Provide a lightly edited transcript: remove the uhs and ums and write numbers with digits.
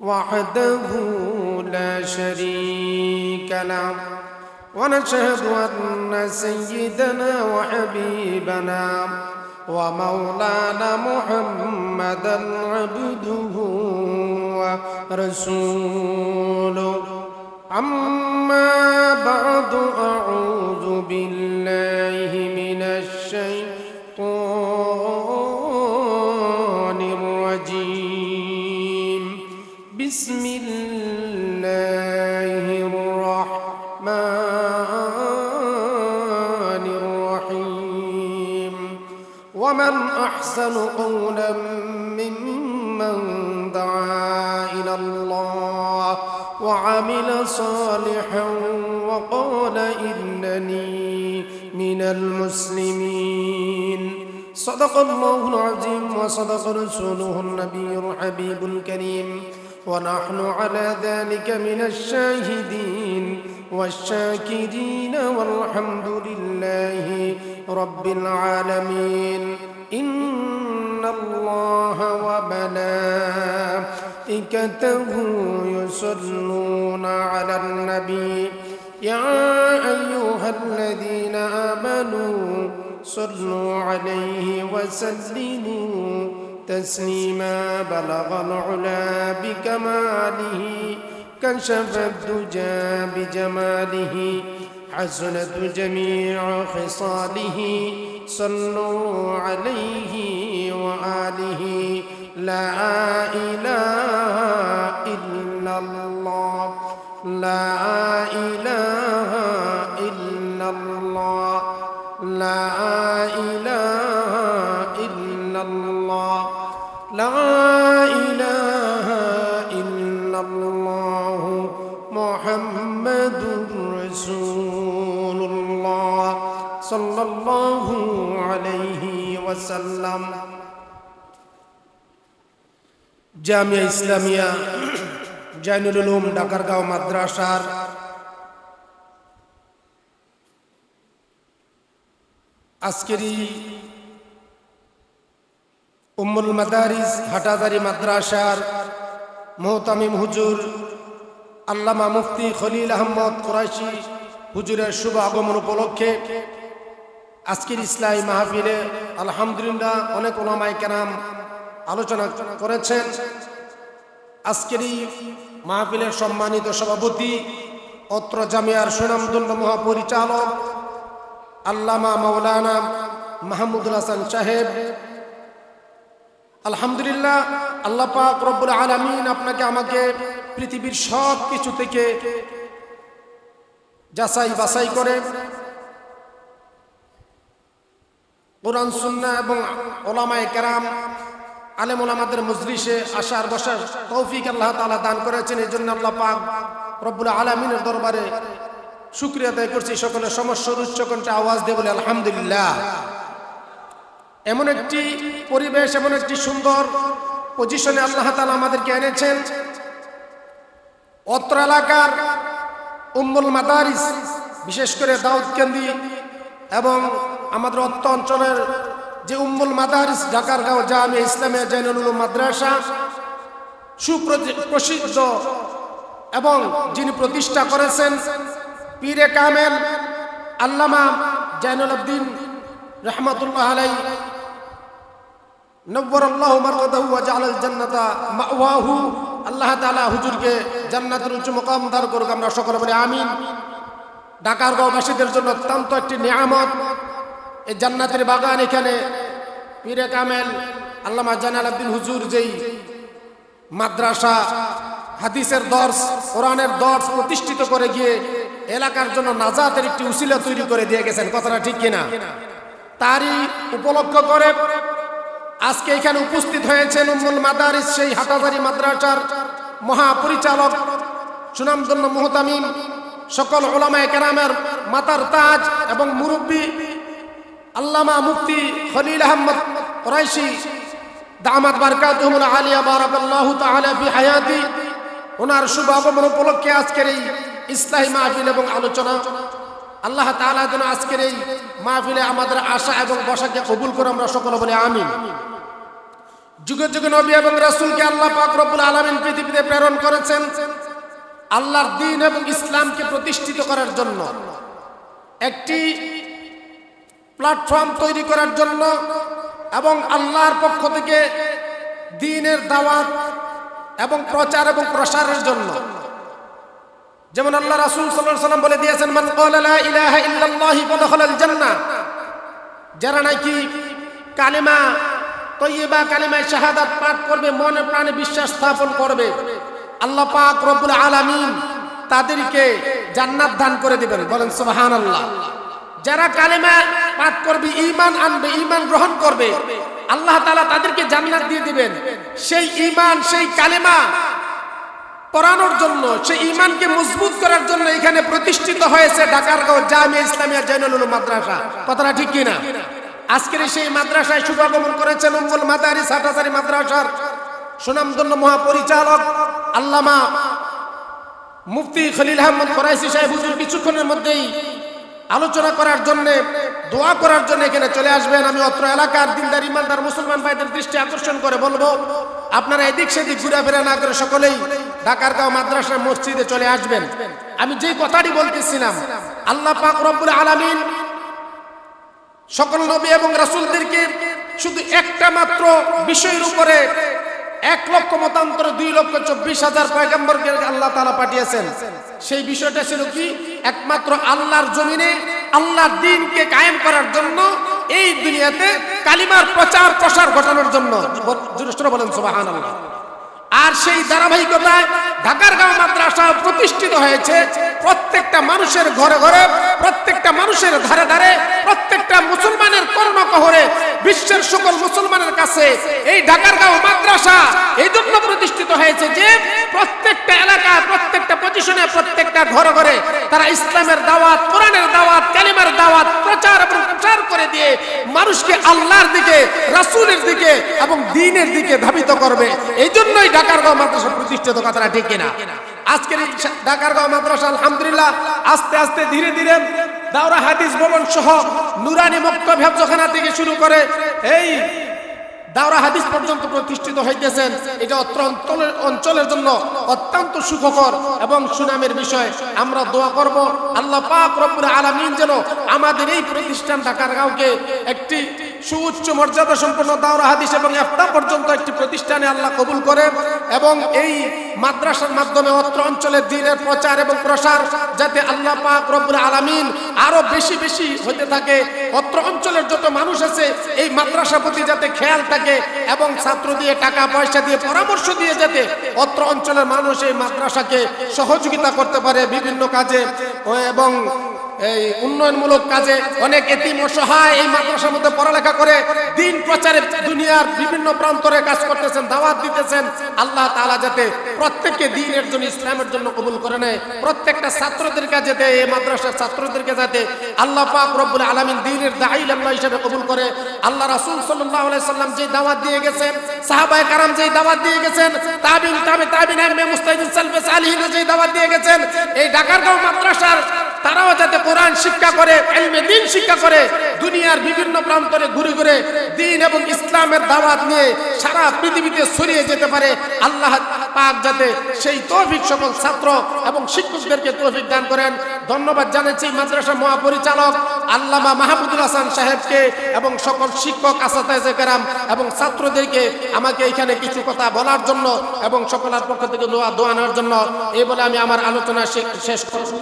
وحده لا شريك له ونشهد أن سيدنا وحبيبنا ومولانا محمدا عبده ورسوله أما بعد أعوذ بالله من الشيطان الرجيم بسم الله الرحمن الرحيم ومن أحسن قولا ممن دعا إلى الله وعمل صالحا وقال إنني من المسلمين صدق الله العظيم وصدق رسوله النبي الحبيب الكريم ونحن على ذلك من الشاهدين والشاكرين والحمد لله رب العالمين إن الله وملائكته يصلون على النبي يا أيها الذين آمنوا صلوا عليه وسلموا تسليما بلغ العلا بكماله كشف الدجى بجماله حسنت جميع خصاله صلوا عليه وآله لا إله إلا الله لا إله إلا الله لا إله إلا الله لا إله إلا الله محمد رسول الله صلى الله عليه وسلم জামিয়া ইসলামিয়া জাইনুল উলুম ঢাকারগাঁও মাদ্রাসার আজকেরই উম্মুল মাদারিস হাটাজারি মাদ্রাসার মুহতামিম হুজুর আল্লামা মুফতি খলিল আহমদ কুরাইশি হুজুরের শুভ আগমন উপলক্ষে আজকের ইসলামী মাহফিলে আলহামদুলিল্লাহ অনেক উলামায়ে কেরাম আলোচনা করেছেন। আজকের এই মাহফিলের সম্মানিত সভাপতি অত্র জামিয়ার সুনামধন্য মহাপরিচালক আল্লামা মাওলানা মাহমুদুল হাসান সাহেব, আলহামদুলিল্লাহ আল্লাহ পাক রব্বুল আলামিন আপনাকে আমাকে পৃথিবীর সব কিছু থেকে যাচাই বাছাই করে কোরআন সুন্নাহ এবং উলামায়ে কেরাম আলেম ওলামাদের মজলিসে আসার বসার তৌফিক আল্লাহ তাআলা দান করেছেন। এই জন্য আল্লাহ পাক রব্বুল আলামিনের দরবারে শুকরিয়া আদায় করছি। সকলে সমস্যার উচ্চ কণ্ঠে আওয়াজ দিয়ে বলে আলহামদুলিল্লাহ। এমন একটি পরিবেশ, এমন একটি সুন্দর পজিশনে আল্লাহ তাআলা আমাদেরকে এনেছেন। অত্র এলাকার উম্মুল মাদারিস, বিশেষ করে দাউদকান্দি এবং আমাদের অত্র অঞ্চলের যে উম্মুল মাদারিস ঢাকারগাঁও জামিয়া ইসলামিয়া জাইনুল উলুম মাদ্রাসা সুপ্রসিদ্ধ এবং যিনি প্রতিষ্ঠা করেছেন পীরে কামেল আল্লামা জাইনুল আবদিন রাহমাতুল্লাহ আলাইহি নব্বরাল্লাহু মারকাদাহু ওয়া জাআলাল জান্নাতা মাওয়াহু। আল্লাহ তাআলা হুজুরকে জান্নাতের উচ্চ মাকাম দান করুক, আমরা সকলে বলি আমিন। ঢাকারগাঁওবাসীদের জন্য অত্যন্ত একটি নিয়ামত এই জান্নাতের বাগান। এখানে পীরে কামেল আল্লামা জাইনুল আবদিন হুজুর যেই মাদ্রাসা হাদিসের দর্স কোরআনের দর্স প্রতিষ্ঠিত করে গিয়ে এলাকার জন্য নাজাতের একটি উসিলা তৈরি করে দিয়ে গেছেন, কথাটা ঠিক কিনা? তারই উপলক্ষ করে আজকে এখানে উপস্থিত হয়েছেন উম্মুল মাদারিস সেই হাটাজারি মাদ্রাসার মহাপরিচালক সুনামধন্য মুহতামিম সকল উলামায়ে কেরামের মাতার তাজ এবং মুরব্বী আল্লামা মুফতি খলিল আহমদ কুরাইশি দামাত বারকাতুহুল আলিয়া বারাকাল্লাহু তাআলা ফি হায়াতি। ওনার শুভ আগমন উপলক্ষে আজকের এই ইসলামী মাহফিল এবং আলোচনা আল্লাহ তাআলা যেন আজকের এই মাহফিলে আমাদের আশা এবং বসাকে কবুল করে আমরা সকলে বলি আমিন। যুগে যুগে নবী এবং রাসূলকে আল্লাহ পাক রব্বুল আলামিন পৃথিবীতে প্রেরণ করেছেন আল্লাহর দ্বীন এবং ইসলামকে প্রতিষ্ঠিত করার জন্য, একটি প্ল্যাটফর্ম তৈরি করার জন্য এবং আল্লাহর পক্ষ থেকে দ্বীনের দাওয়াত এবং প্রচার এবং প্রসারের জন্য। যেমন আল্লাহ রাসূল সাল্লাল্লাহু আলাইহি ওয়াসাল্লাম বলে দিয়েছেন, মান ক্বালা লা ইলাহা ইল্লাল্লাহি ফাদখালাল জান্নাহ, যারা নাকি কালিমা তয়্যিবা কালিমা শাহাদাত পাঠ করবে, মনে প্রাণে বিশ্বাস স্থাপন করবে, আল্লাহ পাক রব্বুল আলামিন তাদেরকে জান্নাত দান করে দিবেন। বলেন সুবহানাল্লাহ। যারা কালিমা পাঠ করবে, ঈমান আনবে, ঈমান গ্রহণ করবে, আল্লাহ তাআলা তাদেরকে জান্নাত দিয়ে দিবেন। সেই ঈমান, সেই কালিমা পড়ানোর জন্য, সেই ঈমানকে মজবুত করার জন্য এখানে প্রতিষ্ঠিত হয়েছে ঢাকারগাঁও জামিয়া ইসলামিয়া জাইনুল উলুম মাদ্রাসা। কথাটা ঠিক কিনা? আজকের সেই মাদ্রাসায় শুভাগমন করেছেন উম্মুল মাদারিস হাটহাজারী মাদ্রাসার সুনামধন্য মহাপরিচালক আল্লামা মুফতি খলিল আহমদ ফরাইসি সাহেব হুজুর কিছুক্ষণের মধ্যেই আলোচনা করার জন্য, দোয়া করার জন্য এখানে চলে আসবেন। আমি অত্র এলাকার দিনদার ইমানদার মুসলমান ভাইদের দৃষ্টি আকর্ষণ করে বলবো, আপনারা এদিক সেদিক ঘুরাফেরা না করে সকলেই ঢাকারগাঁও মাদ্রাসা মসজিদে চলে আসবেন। আমি যেই কথাটি বলতেছিলাম, আল্লাহ পাক রব্বুল আলামিন সকল নবী এবং রাসূলদেরকে শুধু একটা মাত্র বিষয়ের উপরে 1,00,000 মতান্তরে 2,24,000 পয়গম্বরকে আল্লাহ তাআলা পাঠিয়েছেন। সেই বিষয়টা ছিল কি? একমাত্র আল্লাহর জমিনে আল্লাহর দ্বীনকে কায়েম করার জন্য, এই দুনিয়াতে কালিমার প্রচার প্রসার ঘটানোর জন্য। জোরে বলেন সুবহানাল্লাহ। আর সেই ধারাবাহিকতায় ঢাকারগাঁও মাদ্রাসা প্রতিষ্ঠিত হয়েছে প্রত্যেকটা মানুষের ঘরে ঘরে, প্রত্যেকটা মানুষের ধারে ধারে, প্রত্যেকটা মুসলমানের কর্ণকহরে, বিশ্বের সকল মুসলমানের কাছে এই ঢাকারগাঁও মাদ্রাসা এই জন্য প্রতিষ্ঠিত হয়েছে যে প্রত্যেকটা এলাকা, প্রত্যেকটা পজিশনে, প্রত্যেকটা ঘরে ঘরে তারা ইসলামের দাওয়াত, কোরআনের দাওয়াত, কালিমার দাওয়াত প্রচার এবং প্রচার করে দিয়ে মানুষকে আল্লাহর দিকে, রাসূলের দিকে এবং দ্বীনের দিকে ধাবিত করবে। এই জন্যই ঢাকারগাঁও মাদ্রাসা প্রতিষ্ঠিত। কথাটা ঠিক কিনা? আজকের এই ঢাকারগাঁও মাদ্রাসা আলহামদুলিল্লাহ আস্তে আস্তে ধীরে ধীরে দাওরা হাদিস ভবন সহ নুরানি মক্তব হেফজখানা থেকে শুরু করে এই দাওরা হাদিস পর্যন্ত প্রতিষ্ঠিত হইতেছেন। এটা অত্র অঞ্চলের জন্য অত্যন্ত সুখকর এবং সুনামের বিষয়। আমরা দোয়া করব আল্লাহ পাক রব্বুল আলামিন যেন আমাদের এই প্রতিষ্ঠান ঢাকারগাঁওকে একটি সুউচ্চ মর্যাদা সম্পন্ন দাওরা হাদিস এবং ইফতা পর্যন্ত একটি প্রতিষ্ঠানে আল্লাহ কবুল করে, এবং এই মাদ্রাসার মাধ্যমে অত্র অঞ্চলের দ্বীনের প্রচার এবং প্রসার যাতে আল্লাহ পাক রব্বুল আলামিন আরো বেশি বেশি হতে থাকে। অত্র অঞ্চলের যত মানুষ আছে এই মাদ্রাসার প্রতি যাতে খেয়াল থাকে এবং ছাত্র দিয়ে, টাকা পয়সা দিয়ে, পরামর্শ দিয়ে যাতে অত্র অঞ্চলের মানুষ এই মাদ্রাসাকে সহযোগিতা করতে পারে বিভিন্ন কাজে এবং এই উন্নয়নমূলক কাজে। অনেক এতিম অসহায় এই মাদ্রাসার মধ্যে পড়ালেখা করে দ্বীন প্রচারে দুনিয়ার বিভিন্ন প্রান্তরে কাজ করতেছেন, দাওয়াত দিতেছেন। আল্লাহ তাআলা যাতে প্রত্যেককে দ্বীনের জন্য, ইসলামের জন্য কবুল করে নেয়। প্রত্যেকটা ছাত্রদের কাছে, এই মাদ্রাসার ছাত্রদেরকে যাতে আল্লাহ পাক রব্বুল আলামিন দ্বীনের দাঈ ইলাল্লাহ হিসেবে কবুল করে। আল্লাহ রাসূল সাল্লাল্লাহু আলাইহি সাল্লাম যে দাওয়াত দিয়ে গেছেন, সাহাবায়ে কেরাম যে দাওয়াত দিয়ে গেছেন, তাবিঈন, তাবিঈন, মুস্তাহিদিন, সালফে সালিহিন যে দাওয়াত দিয়ে গেছেন, এই ঢাকারগাঁও মাদ্রাসার তারাও যাতে কোরআন শিক্ষা করে, ইলমে দ্বীন শিক্ষা করে, দুনিয়ার বিভিন্ন প্রান্তরে ঘুরে ঘুরে দ্বীন এবং ইসলামের দাওয়াত নিয়ে সারা পৃথিবীতে ছড়িয়ে যেতে পারে। আল্লাহ পাক যাতে সেই তৌফিক সকল ছাত্র এবং শিক্ষকদেরকে তৌফিক দান করেন। ধন্যবাদ জানাচ্ছি মাদ্রাসার মহাপরিচালক আল্লামা মাহমুদুল হাসান সাহেবকে এবং সকল শিক্ষক, আসাতায়ে কেরাম এবং ছাত্রদেরকে আমাকে এখানে কিছু কথা বলার জন্য এবং সকলের পক্ষ থেকে দোয়া নেওয়ার জন্য। এই বলে আমি আমার আলোচনা শেষ করছি।